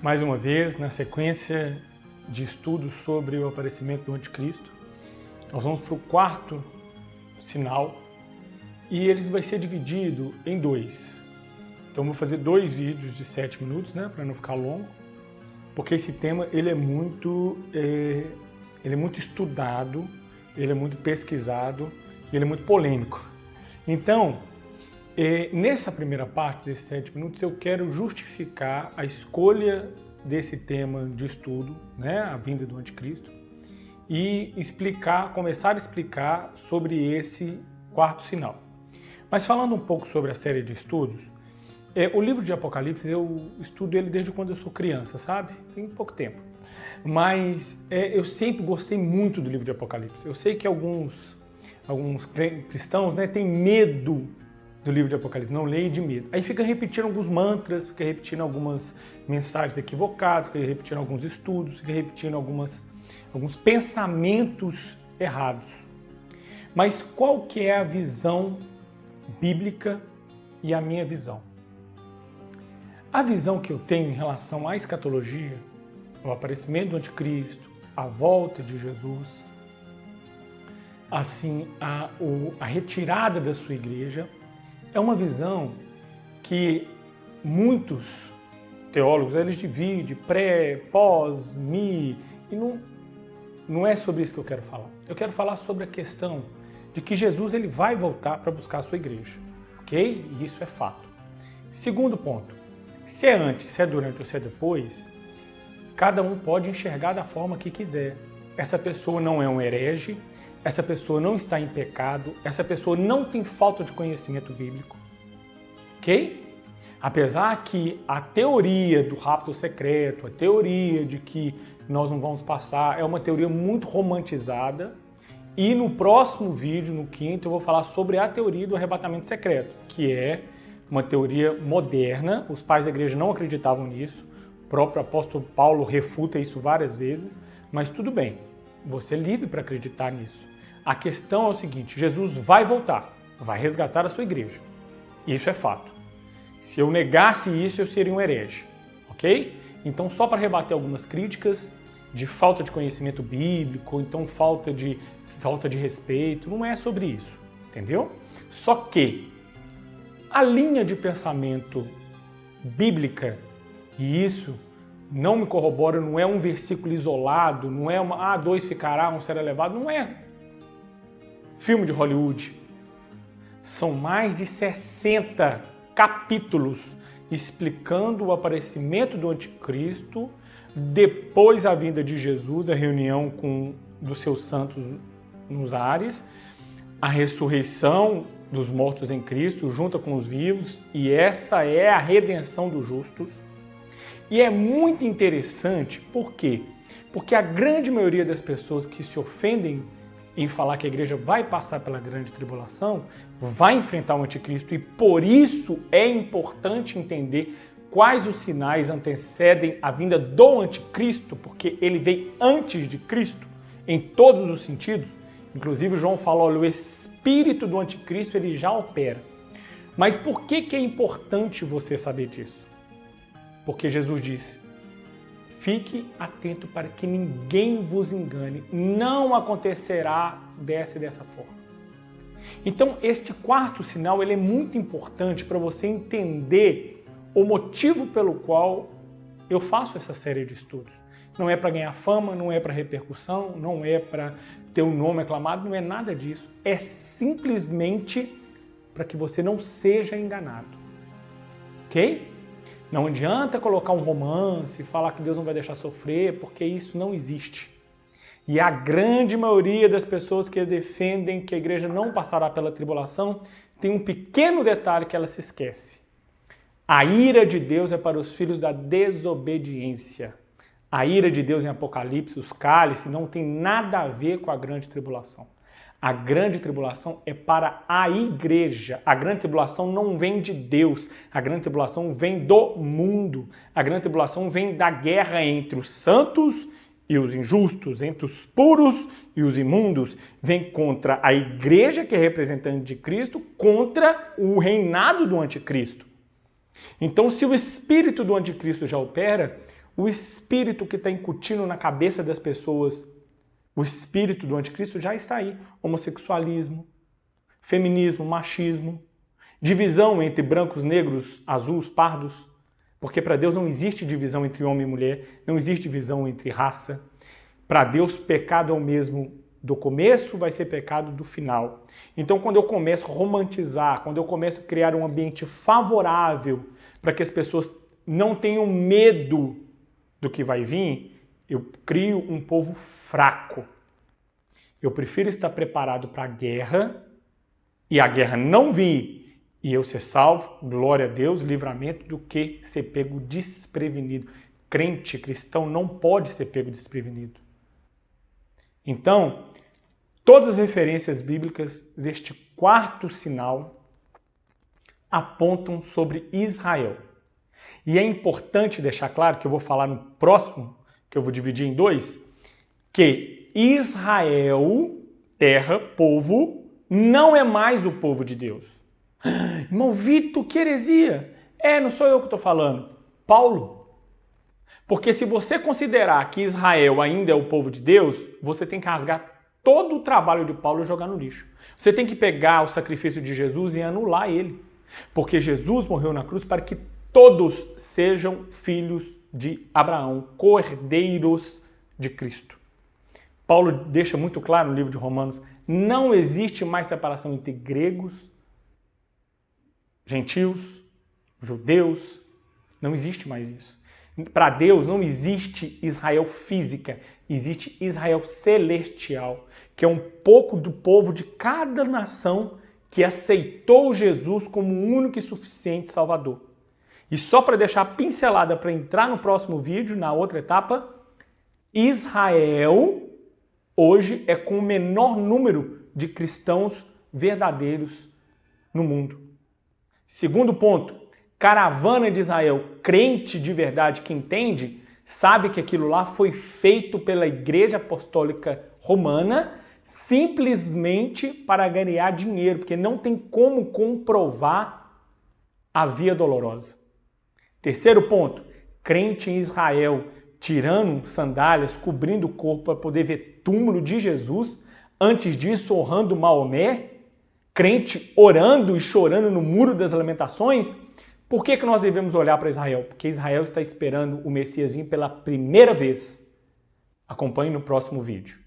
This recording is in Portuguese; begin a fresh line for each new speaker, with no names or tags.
mais uma vez, na sequência de estudos sobre o aparecimento do Anticristo. Nós vamos para o quarto sinal e ele vai ser dividido em dois. Então, eu vou fazer 2 vídeos de 7 minutos, né, para não ficar longo, porque esse tema ele é muito estudado, ele é muito pesquisado e ele é muito polêmico. Então, nessa primeira parte desses 7 minutos, eu quero justificar a escolha desse tema de estudo, né, a vinda do Anticristo, e começar a explicar sobre esse quarto sinal. Mas falando um pouco sobre a série de estudos, o livro de Apocalipse, eu estudo ele desde quando eu sou criança, sabe? Tem pouco tempo. Mas eu sempre gostei muito do livro de Apocalipse. Eu sei que alguns cristãos, né, têm medo do livro de Apocalipse, não leem de medo. Aí fica repetindo alguns mantras, fica repetindo algumas mensagens equivocadas, fica repetindo alguns estudos, fica repetindo alguns pensamentos errados. Mas qual que é a visão bíblica e a minha visão? A visão que eu tenho em relação à escatologia, o aparecimento do Anticristo, a volta de Jesus, assim, a retirada da sua igreja, é uma visão que muitos teólogos, eles dividem pré, pós, mi, e não é sobre isso que eu quero falar. Eu quero falar sobre a questão de que Jesus ele vai voltar para buscar a sua igreja, ok? E isso é fato. Segundo ponto, se é antes, se é durante ou se é depois, cada um pode enxergar da forma que quiser. Essa pessoa não é um herege, essa pessoa não está em pecado, essa pessoa não tem falta de conhecimento bíblico, ok? Apesar que a teoria do rapto secreto, a teoria de que nós não vamos passar, é uma teoria muito romantizada, e no próximo vídeo, no quinto, eu vou falar sobre a teoria do arrebatamento secreto, que é uma teoria moderna, os pais da igreja não acreditavam nisso, o próprio apóstolo Paulo refuta isso várias vezes, mas tudo bem, você é livre para acreditar nisso. A questão é o seguinte, Jesus vai voltar, vai resgatar a sua igreja. Isso é fato. Se eu negasse isso, eu seria um herege, ok? Então, só para rebater algumas críticas de falta de conhecimento bíblico, ou então falta de respeito, não é sobre isso, entendeu? Só que a linha de pensamento bíblica, e isso não me corrobora, não é um versículo isolado, não é dois ficará, um será levado, não é filme de Hollywood. São mais de 60 capítulos explicando o aparecimento do Anticristo, depois a vinda de Jesus, a reunião dos seus santos nos ares, a ressurreição dos mortos em Cristo, junto com os vivos, e essa é a redenção dos justos. E é muito interessante, por quê? Porque a grande maioria das pessoas que se ofendem em falar que a igreja vai passar pela grande tribulação, vai enfrentar o Anticristo, e por isso é importante entender quais os sinais antecedem a vinda do Anticristo, porque ele veio antes de Cristo, em todos os sentidos. Inclusive, João falou, olha, o espírito do Anticristo ele já opera. Mas por que é importante você saber disso? Porque Jesus disse, fique atento para que ninguém vos engane, não acontecerá dessa e dessa forma. Então, este quarto sinal ele é muito importante para você entender o motivo pelo qual eu faço essa série de estudos. Não é para ganhar fama, não é para repercussão, não é para ter um nome aclamado, não é nada disso. É simplesmente para que você não seja enganado. Ok? Não adianta colocar um romance, falar que Deus não vai deixar sofrer, porque isso não existe. E a grande maioria das pessoas que defendem que a igreja não passará pela tribulação tem um pequeno detalhe que ela se esquece. A ira de Deus é para os filhos da desobediência. A ira de Deus em Apocalipse, os cálices, não tem nada a ver com a grande tribulação. A grande tribulação é para a igreja. A grande tribulação não vem de Deus. A grande tribulação vem do mundo. A grande tribulação vem da guerra entre os santos e os injustos, entre os puros e os imundos. Vem contra a igreja, que é representante de Cristo, contra o reinado do anticristo. Então, se o espírito do anticristo já opera, O espírito que está incutindo na cabeça das pessoas, o espírito do anticristo já está aí. Homossexualismo, feminismo, machismo, divisão entre brancos, negros, azuis, pardos, porque para Deus não existe divisão entre homem e mulher, não existe divisão entre raça. Para Deus, pecado é o mesmo do começo, vai ser pecado do final. Então, quando eu começo a romantizar, quando eu começo a criar um ambiente favorável para que as pessoas não tenham medo do que vai vir, eu crio um povo fraco. Eu prefiro estar preparado para a guerra e a guerra não vir e eu ser salvo, glória a Deus, livramento, do que ser pego desprevenido. Crente, cristão, não pode ser pego desprevenido. Então, todas as referências bíblicas deste quarto sinal apontam sobre Israel. E é importante deixar claro, que eu vou falar no próximo, que eu vou dividir em dois, que Israel, terra, povo, não é mais o povo de Deus. Irmão Vitor, que heresia! Não sou eu que estou falando, Paulo. Porque se você considerar que Israel ainda é o povo de Deus, você tem que rasgar todo o trabalho de Paulo e jogar no lixo. Você tem que pegar o sacrifício de Jesus e anular ele. Porque Jesus morreu na cruz para que todos sejam filhos de Abraão, cordeiros de Cristo. Paulo deixa muito claro no livro de Romanos, não existe mais separação entre gregos, gentios, judeus, não existe mais isso. Para Deus não existe Israel física, existe Israel celestial, que é um pouco do povo de cada nação que aceitou Jesus como o único e suficiente Salvador. E só para deixar a pincelada para entrar no próximo vídeo, na outra etapa, Israel hoje é com o menor número de cristãos verdadeiros no mundo. Segundo ponto, caravana de Israel, crente de verdade que entende, sabe que aquilo lá foi feito pela Igreja Apostólica Romana simplesmente para ganhar dinheiro, porque não tem como comprovar a via dolorosa. Terceiro ponto, crente em Israel, tirando sandálias, cobrindo o corpo para poder ver túmulo de Jesus, antes disso honrando Maomé, crente orando e chorando no Muro das Lamentações. Por que nós devemos olhar para Israel? Porque Israel está esperando o Messias vir pela primeira vez. Acompanhe no próximo vídeo.